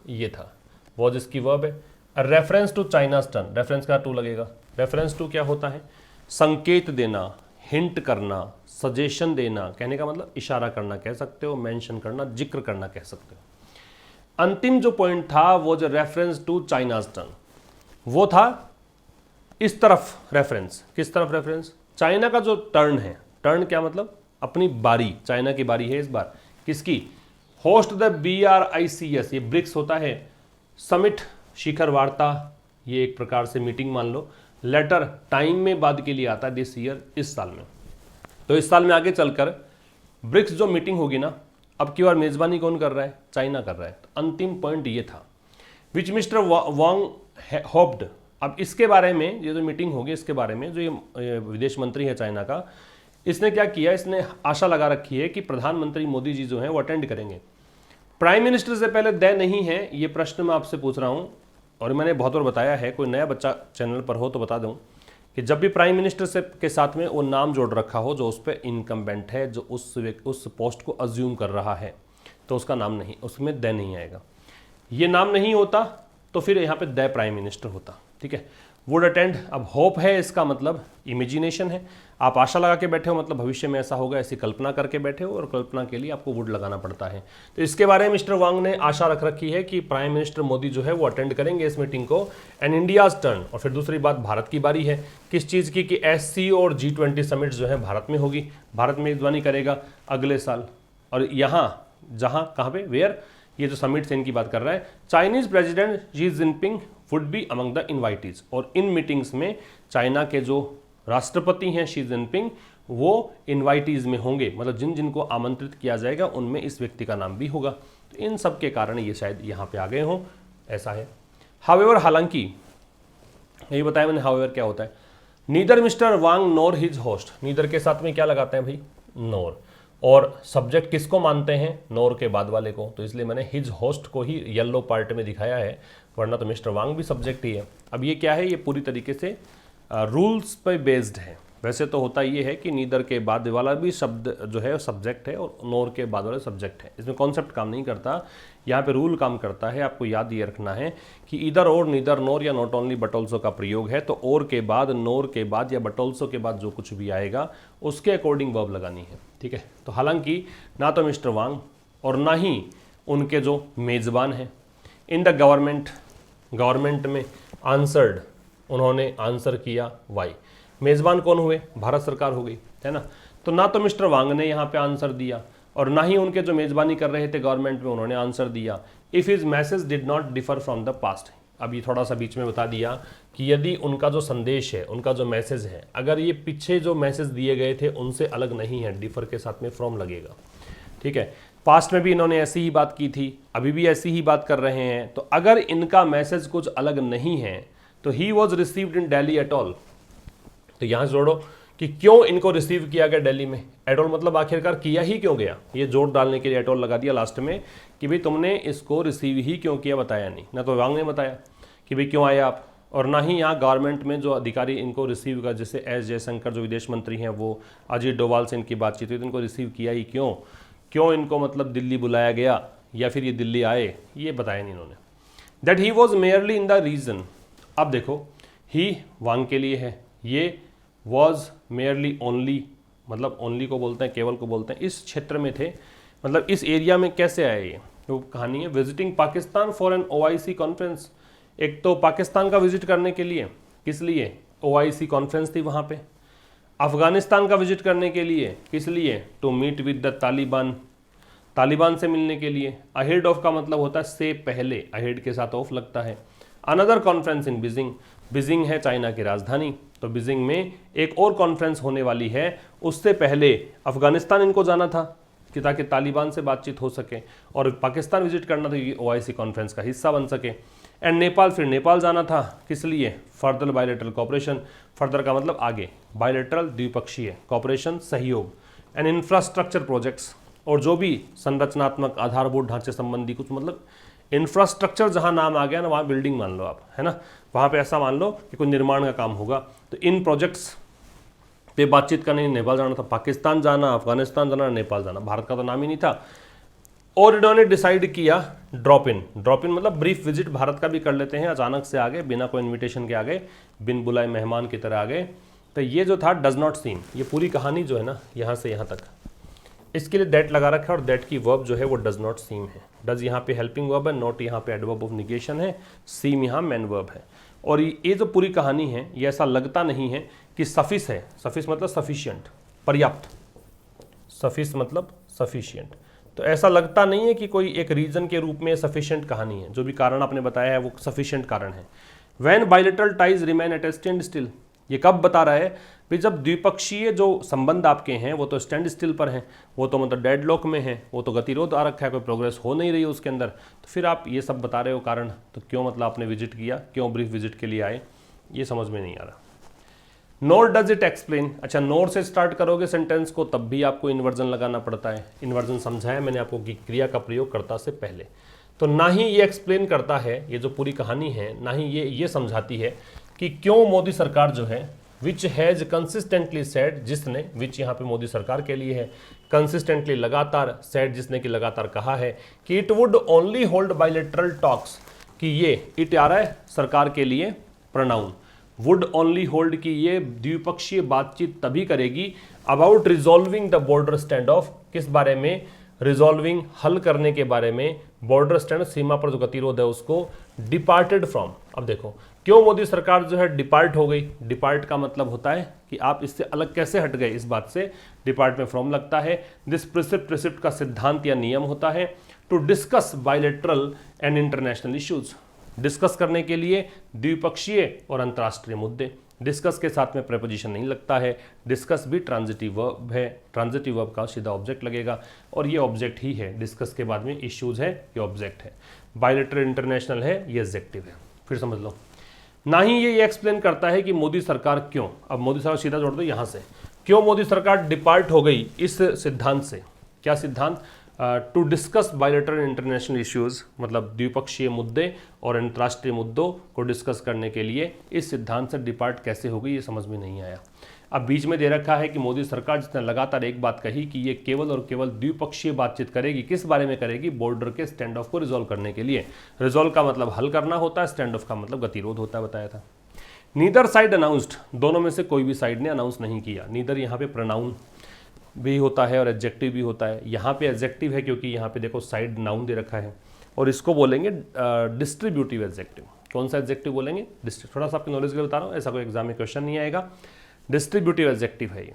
ये था, वॉज इसकी वर्ब है। Reference to China's turn, reference का टू लगेगा। रेफरेंस टू क्या होता है, संकेत देना, हिंट करना, सजेशन देना, कहने का मतलब इशारा करना कह सकते हो, मेंशन करना, जिक्र करना कह सकते हो। अंतिम जो पॉइंट था वो जो रेफरेंस टू चाइनाज टर्न, वो था इस तरफ रेफरेंस। किस तरफ रेफरेंस, चाइना का जो टर्न है, टर्न क्या मतलब अपनी बारी, चाइना की बारी है इस बार, किसकी, होस्ट द BRICS, ये ब्रिक्स होता है, समिट शिखर वार्ता, ये एक प्रकार से मीटिंग मान लो। लेटर टाइम में बाद के लिए आता है, दिस ईयर, इस साल में। तो इस साल में आगे चलकर ब्रिक्स जो मीटिंग होगी ना, अब की बार मेजबानी कौन कर रहा है, चाइना कर रहा है। तो अंतिम पॉइंट ये था, विच मिस्टर वांग होप्ड। अब इसके बारे में, ये जो मीटिंग होगी इसके बारे में, जो ये विदेश मंत्री है चाइना का, इसने क्या किया, इसने आशा लगा रखी है कि प्रधानमंत्री मोदी जी जो हैं वो अटेंड करेंगे। प्राइम मिनिस्टर से पहले दे नहीं है, ये प्रश्न मैं आपसे पूछ रहा हूँ, और मैंने बहुत बार बताया है, कोई नया बच्चा चैनल पर हो तो बता दूँ कि जब भी प्राइम मिनिस्टर से के साथ में वो नाम जोड़ रखा हो जो उस पर इनकम्बेंट है, जो उस पोस्ट को अज्यूम कर रहा है, तो उसका नाम नहीं, उसमें दे नहीं आएगा। ये नाम नहीं होता तो फिर यहाँ पे द प्राइम मिनिस्टर होता, ठीक है। वुड अटेंड, अब होप है इसका मतलब इमेजिनेशन है, आप आशा लगा के बैठे हो मतलब भविष्य में ऐसा होगा, ऐसी कल्पना करके बैठे हो, और कल्पना के लिए आपको वुड लगाना पड़ता है। तो इसके बारे में मिस्टर वांग ने आशा रख रखी है कि प्राइम मिनिस्टर मोदी जो है वो अटेंड करेंगे इस मीटिंग को, एंड इंडियाज टर्न। और फिर दूसरी बात, भारत की बारी है, किस चीज़ की, कि SCO और G20 समिट जो है भारत में होगी, भारत में मेजबानी करेगा अगले साल। और यहाँ जहाँ कहाँ पे, वेयर, ये जो समिट से इनकी बात कर रहा है, Chinese president Xi Jinping would be among the invitees. और इन मीटिंग्स में चाइना के जो राष्ट्रपति हैं शी जिनपिंग, वो इन्वाइटीज में होंगे, मतलब जिन जिनको आमंत्रित किया जाएगा उनमें इस व्यक्ति का नाम भी होगा। तो इन सब के कारण ये शायद यहाँ पे आ गए हों, ऐसा है। हावेवर, हालांकि यही बताया मैंने हावेवर क्या होता है। नीदर मिस्टर वांग नोर हिज होस्ट, नीदर के साथ में क्या लगाते हैं भाई, नोर, और सब्जेक्ट किसको मानते हैं, नोर के बाद वाले को, तो इसलिए मैंने हिज होस्ट को ही येलो पार्ट में दिखाया है, वरना तो मिस्टर वांग भी सब्जेक्ट ही है। अब ये क्या है, ये पूरी तरीके से रूल्स पे बेस्ड है। वैसे तो होता ये है कि नीदर के बाद वाला भी शब्द जो है सब्जेक्ट है और नोर के बाद वाला सब्जेक्ट है, इसमें कॉन्सेप्ट काम नहीं करता, यहाँ पे रूल काम करता है। आपको याद ये रखना है कि इधर और, नीदर, नोर या नॉट ओनली बट ऑल्सो का प्रयोग है, तो और के बाद, नोर के बाद या बट ऑल्सो के बाद जो कुछ भी आएगा उसके अकॉर्डिंग वर्ब लगानी है, ठीक है। तो हालांकि ना तो मिस्टर वांग और ना ही उनके जो मेज़बान हैं इन द गवर्नमेंट में आंसर्ड, उन्होंने आंसर किया वाई। मेज़बान कौन हुए, भारत सरकार हो गई, है ना। तो ना तो मिस्टर वांग ने यहाँ पे आंसर दिया और ना ही उनके जो मेज़बानी कर रहे थे गवर्नमेंट में उन्होंने आंसर दिया। If his message did not differ from the past, अब ये थोड़ा सा बीच में बता दिया कि यदि उनका जो संदेश है, उनका जो मैसेज है, अगर ये पीछे जो मैसेज दिए गए थे उनसे अलग नहीं है, डिफर के साथ में फ्रॉम लगेगा, ठीक है। पास्ट में भी इन्होंने ऐसी ही बात की थी, अभी भी ऐसी ही बात कर रहे हैं, तो अगर इनका मैसेज कुछ अलग नहीं है तो he was received in Delhi at all. तो यहाँ जोड़ो कि क्यों इनको रिसीव किया गया दिल्ली में, एट ऑल मतलब आखिरकार किया ही क्यों गया, ये जोड़ डालने के लिए एट ऑल लगा दिया लास्ट में कि भाई तुमने इसको रिसीव ही क्यों किया, बताया नहीं, ना तो वांग ने बताया कि भाई क्यों आए आप, और ना ही यहाँ गवर्नमेंट में जो अधिकारी इनको रिसीव का, जैसे एस जयशंकर जो विदेश मंत्री हैं, वो अजीत डोभाल से इनकी बातचीत हुई, तो इनको रिसीव किया ही क्यों इनको मतलब दिल्ली बुलाया गया या फिर ये दिल्ली आए, ये बताया नहीं इन्होंने। That he was merely in the region, अब देखो ही वांग के लिए है, ये वॉज मेयरली ओनली, मतलब ओनली को बोलते हैं, केवल को बोलते हैं, इस क्षेत्र में थे, मतलब इस एरिया में कैसे आए ये, तो कहानी है। Visiting Pakistan for an OIC conference, एक तो पाकिस्तान का विजिट करने के लिए, किस लिए, OIC कॉन्फ्रेंस थी वहाँ पे। अफगानिस्तान का विजिट करने के लिए, किस लिए, to meet with the Taliban, Taliban से मिलने के लिए। अहेड ऑफ का मतलब होता है से पहले, अहेड के साथ ऑफ लगता है। Another conference in Beijing, Beijing है चाइना की राजधानी, तो बीजिंग में एक और कॉन्फ्रेंस होने वाली है, उससे पहले अफगानिस्तान इनको जाना था कि ताकि तालिबान से बातचीत हो सके, और पाकिस्तान विजिट करना था कि OIC कॉन्फ्रेंस का हिस्सा बन सके। एंड नेपाल, फिर नेपाल जाना था, किस लिए, फर्दर बायलैटरल कॉपरेशन, फर्दर का मतलब आगे, बायलैटरल द्विपक्षीय कॉपरेशन, सहयोग, एंड इंफ्रास्ट्रक्चर प्रोजेक्ट्स, और जो भी संरचनात्मक आधारभूत ढांचे संबंधी कुछ, मतलब इंफ्रास्ट्रक्चर जहां नाम आ गया ना वहाँ बिल्डिंग मान लो आप, है ना, वहाँ पे ऐसा मान लो कि कोई निर्माण का काम होगा, तो इन प्रोजेक्ट्स पे बातचीत करने नेपाल जाना था, पाकिस्तान जाना, अफगानिस्तान जाना, नेपाल जाना, भारत का तो नाम ही नहीं था। और इन्होंने डिसाइड किया ड्रॉप इन मतलब ब्रीफ विजिट भारत का भी कर लेते हैं, अचानक से आ गए, बिना कोई इन्विटेशन के आ गए, बिन बुलाए मेहमान की तरह आ गए। तो ये जो था डज नॉट सीम, ये पूरी कहानी जो है ना यहाँ से यहाँ तक, इसके लिए दैट लगा रखा है, और दैट की वर्ब जो है वो डज नॉट सीम है। डज यहाँ पे हेल्पिंग वर्ब है, नॉट यहाँ पे एडवर्ब ऑफ निगेशन है, सीम यहाँ मेन वर्ब है। और ये जो पूरी कहानी है ये ऐसा लगता नहीं है कि सफिस है, सफिस मतलब सफिशिएंट, पर्याप्त, सफिस मतलब सफिशिएंट, तो ऐसा लगता नहीं है कि कोई एक रीजन के रूप में सफिशिएंट कहानी है, जो भी कारण आपने बताया है वो सफिशिएंट कारण है। When bilateral ties remain at A stand still, ये कब बता रहा है भाई, जब द्विपक्षीय जो संबंध आपके हैं वो तो स्टैंड स्टिल पर हैं, वो तो मतलब डेडलॉक में है, वो तो गतिरोध आ रखा है, कोई प्रोग्रेस हो नहीं रही है उसके अंदर, तो फिर आप ये सब बता रहे हो कारण, तो क्यों मतलब आपने विजिट किया, क्यों ब्रीफ विजिट के लिए आए, ये समझ में नहीं आ रहा। नोर डज इट एक्सप्लेन, अच्छा नोर से स्टार्ट करोगे सेंटेंस को तब भी आपको इन्वर्जन लगाना पड़ता है, इन्वर्जन समझाया मैंने आपको कि क्रिया का प्रयोग करता से पहले, तो ना ही ये एक्सप्लेन करता है, ये जो पूरी कहानी है ना ही ये समझाती है कि क्यों मोदी सरकार जो है, विच हैज कंसिस्टेंटली सेड, जिसने, विच यहाँ पे मोदी सरकार के लिए है, कंसिस्टेंटली लगातार, सेड जिसने कि लगातार कहा है कि it would only hold bilateral talks, कि ये इट आ रहा है सरकार के लिए प्रोनाउन, वुड ओनली होल्ड की ये द्विपक्षीय बातचीत तभी करेगी about resolving the border stand of, किस बारे में, रिजॉल्विंग हल करने के बारे में, बॉर्डर स्टैंड सीमा पर जो गतिरोध है उसको, डिपार्टेड फ्रॉम। अब देखो क्यों मोदी सरकार जो है डिपार्ट हो गई, डिपार्ट का मतलब होता है कि आप इससे अलग कैसे हट गए, इस बात से डिपार्ट में फ्रॉम लगता है। दिस प्रिसिप्ट का सिद्धांत या नियम होता है to discuss bilateral and international issues, discuss करने के लिए द्विपक्षीय और अंतर्राष्ट्रीय मुद्दे। डिस्कस के साथ में प्रेपोजिशन नहीं लगता है, डिस्कस भी ट्रांजिटिव वर्ब है, ट्रांजिटिव वर्ब का सीधा ऑब्जेक्ट लगेगा और ये ऑब्जेक्ट ही है। डिस्कस के बाद में इश्यूज है, ये ऑब्जेक्ट है। बायलैटरल इंटरनेशनल है, ये एडजेक्टिव है। फिर समझ लो, ना ही ये एक्सप्लेन करता है कि मोदी सरकार क्यों, अब मोदी सरकार सीधा जोड़ दो यहाँ से, क्यों मोदी सरकार डिपार्ट हो गई इस सिद्धांत से। क्या सिद्धांत, to discuss bilateral international issues, मतलब द्विपक्षीय मुद्दे और अंतर्राष्ट्रीय मुद्दों को डिस्कस करने के लिए इस सिद्धांत से डिपार्ट कैसे हो गई, ये समझ में नहीं आया। अब बीच में दे रखा है कि मोदी सरकार जिसने लगातार एक बात कही कि ये केवल और केवल द्विपक्षीय बातचीत करेगी, किस बारे में करेगी, बॉर्डर के स्टैंड ऑफ को रिजॉल्व करने के लिए। रिजॉल्व का मतलब हल करना होता है, स्टैंड ऑफ का मतलब गतिरोध होता है, बताया था। नीदर साइड अनाउंस्ड, दोनों में से कोई भी साइड ने अनाउंस नहीं किया। नीदर यहाँ पे प्रोनाउन भी होता है और एडजेक्टिव भी होता है। यहाँ पे एडजेक्टिव है क्योंकि यहाँ पे देखो साइड नाउन दे रखा है और इसको बोलेंगे डिस्ट्रीब्यूटिव एडजेक्टिव। कौन सा एडजेक्टिव बोलेंगे, थोड़ा सा आपकी नॉलेज के लिए बता रहा हूँ, ऐसा कोई एग्जाम में क्वेश्चन नहीं आएगा। डिस्ट्रीब्यूटिव एडजेक्टिव है ये।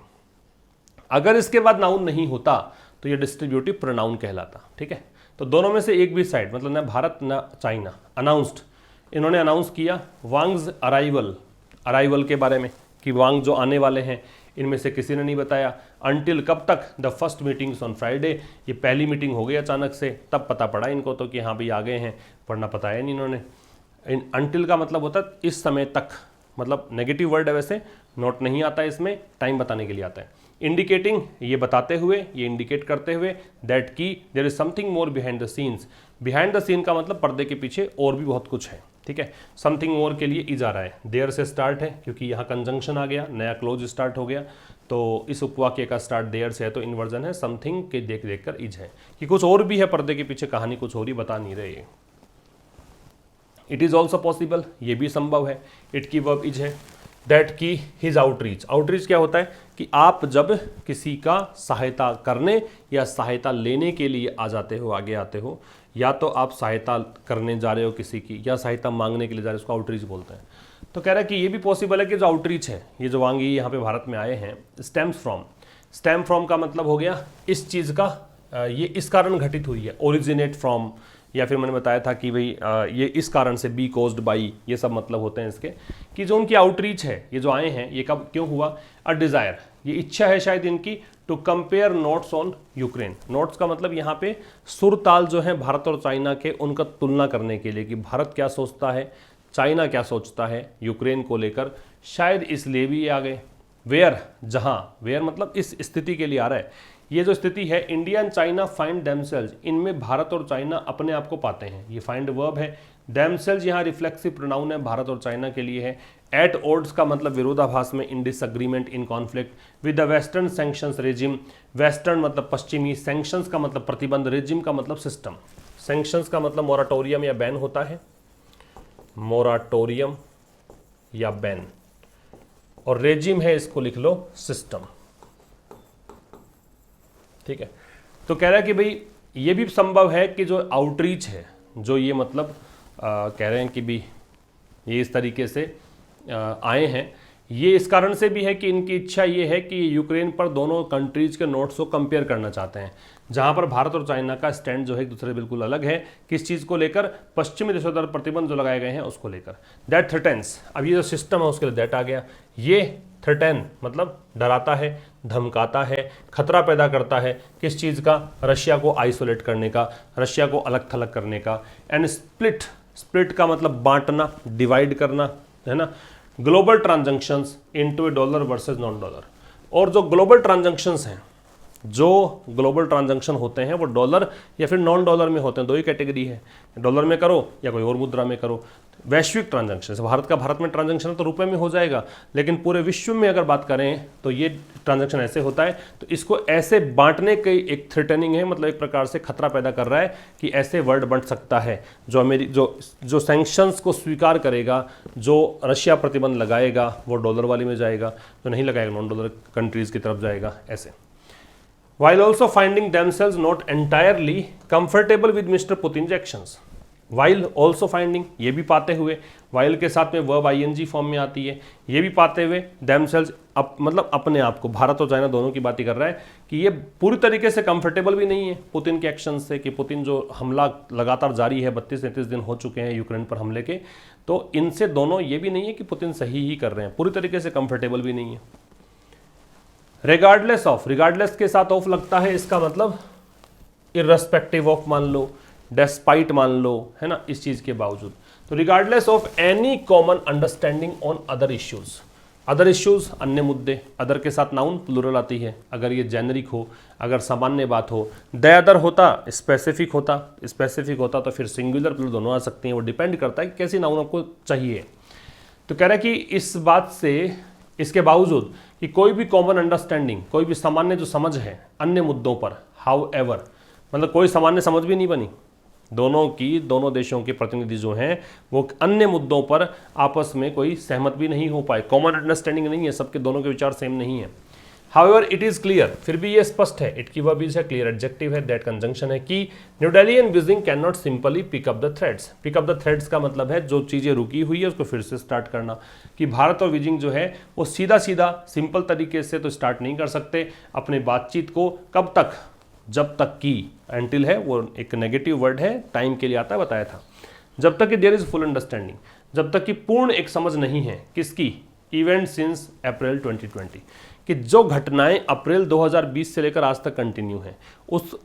अगर इसके बाद नाउन नहीं होता तो ये डिस्ट्रीब्यूटिव प्रोनाउन कहलाता। ठीक है, तो दोनों में से एक भी साइड, मतलब ना भारत ना चाइना, अनाउंस्ड, इन्होंने अनाउंस किया वांग्स अराइवल, अराइवल के बारे में कि वांग जो आने वाले हैं, इनमें से किसी ने नहीं बताया। अनटिल कब तक, the first meetings on Friday, ये पहली मीटिंग हो गई अचानक से, तब पता पड़ा इनको तो कि हाँ भाई आ गए हैं, पढ़ना बताया नहीं इन्होंने। अनटिल का मतलब होता है इस समय तक, मतलब नेगेटिव वर्ड है वैसे, नोट नहीं आता इसमें, टाइम बताने के लिए आता है। इंडिकेटिंग, ये बताते हुए, ये इंडिकेट करते हुए, दैट की there is something more behind the scenes. Behind the scene का मतलब पर्दे के पीछे और भी बहुत कुछ है। ठीक है, समथिंग मोर के लिए इज आ रहा है, देयर से स्टार्ट है क्योंकि यहाँ कंजंक्शन आ गया, नया क्लोज स्टार्ट हो गया, तो इस उपवाक्य का स्टार्ट देयर से है तो इन्वर्जन है, समथिंग के देख देख कर इज है कि कुछ और भी है पर्दे के पीछे, कहानी कुछ और ही बता नहीं रहे। इट इज़ ऑल्सो पॉसिबल, ये भी संभव है, इट की वर्ब इज है। दैट की हिज आउटरीच, आउटरीच क्या होता है कि आप जब किसी का सहायता करने या सहायता लेने के लिए आ जाते हो, आगे आते हो, या तो आप सहायता करने जा रहे हो किसी की या सहायता मांगने के लिए जा रहे हो, उसको आउटरीच बोलते हैं। तो कह रहा है कि ये भी पॉसिबल है कि जो आउटरीच है, ये जो वांगी यहाँ पे भारत में आए हैं, स्टेम्स फ्रॉम, स्टेम फ्रॉम का मतलब हो गया इस चीज़ का, ये इस कारण घटित हुई है, ओरिजिनेट फ्रॉम, या फिर मैंने बताया था कि भाई ये इस कारण से, बी कोज्ड बाई, ये सब मतलब होते हैं इसके, कि जो उनकी आउटरीच है, ये जो आए हैं, ये कब क्यों हुआ, अ डिज़ायर, ये इच्छा है शायद इनकी, to compare notes on Ukraine. Notes का मतलब यहाँ पे सुर ताल जो है भारत और चाइना के, उनका तुलना करने के लिए कि भारत क्या सोचता है, चाइना क्या सोचता है यूक्रेन को लेकर, शायद इसलिए भी ये आ गए। वेयर, जहाँ, वेयर मतलब इस स्थिति के लिए आ रहा है, ये जो स्थिति है, India and China find themselves, इनमें भारत और चाइना अपने आप को पाते हैं, ये फाइंड वर्ब है। देमसेल्व्स यहाँ रिफ्लेक्सिव प्रोनाउन है, भारत और चाइना के लिए है। एट ओड्स का मतलब विरोधाभास में, in disagreement, in conflict with the western sanctions regime, western मतलब पश्चिमी, सैंक्शंस का मतलब प्रतिबंध, रेजिम का मतलब सिस्टम। सैंक्शंस का मतलब मोराटोरियम या बैन होता है, मोराटोरियम या बैन, और रेजिम है, इसको लिख लो सिस्टम। ठीक है, तो कह रहा है कि भाई ये भी संभव है कि जो आउटरीच है, जो ये मतलब कह रहे हैं कि भी ये इस तरीके से आए हैं, ये इस कारण से भी है कि इनकी इच्छा ये है कि यूक्रेन पर दोनों कंट्रीज के नोट्स को कंपेयर करना चाहते हैं, जहां पर भारत और चाइना का स्टैंड जो है एक दूसरे से बिल्कुल अलग है। किस चीज़ को लेकर, पश्चिमी देशों द्वारा प्रतिबंध जो लगाए गए हैं उसको लेकर। दैट थ्रेटेन्स, अब ये जो सिस्टम है उसके लिए दैट आ गया। ये थ्रेटेन मतलब डराता है, धमकाता है, खतरा पैदा करता है, किस चीज़ का, रशिया को आइसोलेट करने का, रशिया को अलग थलग करने का। एंड स्प्लिट, स्प्लिट का मतलब बांटना, डिवाइड करना, है ना। Global transactions into A dollar versus non dollar, और जो ग्लोबल ट्रांजैक्शंस हैं जो ग्लोबल ट्रांजैक्शन होते हैं वो डॉलर या फिर नॉन डॉलर में होते हैं, दो ही कैटेगरी है, डॉलर में करो या कोई और मुद्रा में करो। वैश्विक ट्रांजैक्शन, भारत में ट्रांजैक्शन है तो रुपए में हो जाएगा, लेकिन पूरे विश्व में अगर बात करें तो ये ट्रांजैक्शन ऐसे होता है। तो इसको ऐसे बांटने की एक थ्रेटनिंग है, मतलब एक प्रकार से खतरा पैदा कर रहा है कि ऐसे वर्ल्ड बंट सकता है। जो सैंक्शंस को स्वीकार करेगा, जो रशिया प्रतिबंध लगाएगा वो डॉलर वाली में जाएगा, जो नहीं लगाएगा नॉन डॉलर कंट्रीज की तरफ जाएगा, ऐसे। While also finding themselves not entirely comfortable with Mr. Putin's actions. While also finding, ये भी पाते हुए, while के साथ में verb ing फॉर्म में आती है, ये भी पाते हुए themselves, मतलब अपने आप को, भारत और चाइना दोनों की बात ही कर रहा है कि ये पूरी तरीके से कंफर्टेबल भी नहीं है पुतिन के एक्शन से, कि पुतिन जो हमला लगातार जारी है, 32-33 दिन हो चुके हैं यूक्रेन पर हमले के, तो इनसे दोनों ये भी नहीं है कि पुतिन सही ही कर रहे हैं, पूरी तरीके से कंफर्टेबल भी नहीं है। रिगार्डलेस ऑफ, रिगार्डलेस के साथ ऑफ लगता है, इसका मतलब इररेस्पेक्टिव ऑफ मान लो, डेस्पाइट मान लो, है ना, इस चीज के बावजूद। तो regardless of any common understanding on other issues, other issues अन्य मुद्दे, अदर के साथ नाउन प्लूरल आती है, अगर ये जेनरिक हो, अगर सामान्य बात हो, द अदर होता, स्पेसिफिक होता तो फिर सिंगुलर प्लूरल दोनों आ सकती हैं, वो डिपेंड करता है कि कैसी नाउन आपको चाहिए। तो कह रहा है कि इस बात से, इसके बावजूद कि कोई भी कॉमन अंडरस्टैंडिंग, कोई भी सामान्य जो समझ है अन्य मुद्दों पर, हाउ एवर, मतलब कोई सामान्य समझ भी नहीं बनी, दोनों देशों के प्रतिनिधि जो हैं वो अन्य मुद्दों पर आपस में कोई सहमत भी नहीं हो पाए, कॉमन अंडरस्टैंडिंग नहीं है, सबके दोनों के विचार सेम नहीं है। हाउएवर इट इज क्लियर, फिर भी ये स्पष्ट है, इट की वर्ब इज है, क्लियर एडजेक्टिव है, दैट कंजंक्शन है, कि new Delhi and Beijing can not simply pick up the threads. Pick up the threads का मतलब है जो चीज़ें रुकी हुई है उसको फिर से स्टार्ट करना, कि भारत और बीजिंग जो है वो सीधा सिंपल तरीके से तो स्टार्ट नहीं कर सकते अपने बातचीत को, कब तक, जब तक कि, एंटिल है वो एक नेगेटिव वर्ड है, टाइम के लिए आता है, बताया था, जब तक कि देयर इज फुल अंडरस्टैंडिंग, जब तक कि पूर्ण एक समझ नहीं है, किसकी, इवेंट सिंस अप्रैल 2020, कि जो घटनाएं अप्रैल 2020 से लेकर आज तक कंटिन्यू हैं,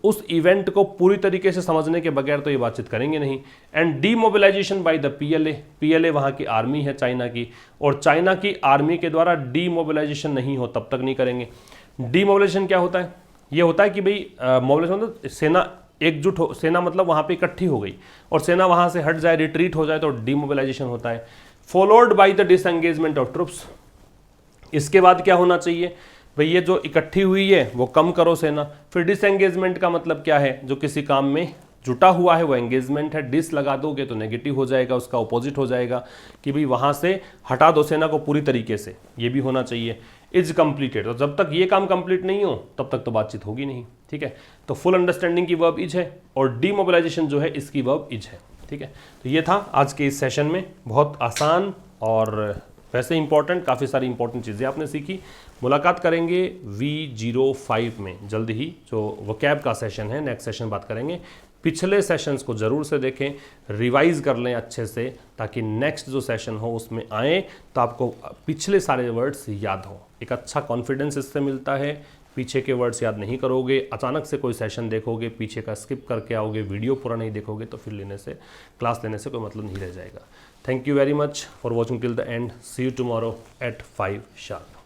उस इवेंट को पूरी तरीके से समझने के बगैर तो ये बातचीत करेंगे नहीं। एंड डीमोबिलाइजेशन बाय द पीएलए वहाँ की आर्मी है चाइना की, और चाइना की आर्मी के द्वारा डीमोबिलाइजेशन नहीं हो तब तक नहीं करेंगे। डीमोबिलाइजेशन क्या होता है, ये होता है कि भाई मोबिलाइजेशन मतलब सेना एकजुट हो, सेना मतलब वहाँ पे इकट्ठी हो गई और सेना वहाँ से हट जाए, रिट्रीट हो जाए, तो डीमोबिलाइजेशन होता है। Followed by the disengagement of troops, इसके बाद क्या होना चाहिए भाई, ये जो इकट्ठी हुई है वो कम करो सेना। फिर डिसएंगेजमेंट का मतलब क्या है, जो किसी काम में जुटा हुआ है वो एंगेजमेंट है, डिस लगा दोगे तो नेगेटिव हो जाएगा, उसका ऑपोजिट हो जाएगा कि भाई वहाँ से हटा दो सेना को पूरी तरीके से, ये भी होना चाहिए। इज कंप्लीटेड, तो जब तक ये काम कंप्लीट नहीं हो तब तक तो बातचीत होगी नहीं, ठीक है। तो फुल अंडरस्टैंडिंग की वर्ब इज है और डीमोबिलाइजेशन जो है इसकी वर्ब इज है, ठीक है। तो ये था आज के इस सेशन में, बहुत आसान और वैसे इंपॉर्टेंट, काफ़ी सारी इंपॉर्टेंट चीज़ें आपने सीखी। मुलाकात करेंगे V05 में जल्द ही, जो वोकैब का सेशन है, नेक्स्ट सेशन बात करेंगे। पिछले सेशंस को ज़रूर से देखें, रिवाइज कर लें अच्छे से, ताकि नेक्स्ट जो सेशन हो उसमें आए तो आपको पिछले सारे वर्ड्स याद हो। एक अच्छा कॉन्फिडेंस इससे मिलता है, पीछे के वर्ड्स याद नहीं करोगे, अचानक से कोई सेशन देखोगे, पीछे का स्किप करके आओगे, वीडियो पूरा नहीं देखोगे, तो फिर क्लास लेने से कोई मतलब नहीं रह जाएगा। Thank you very much for watching till the end. See you tomorrow at 5 sharp.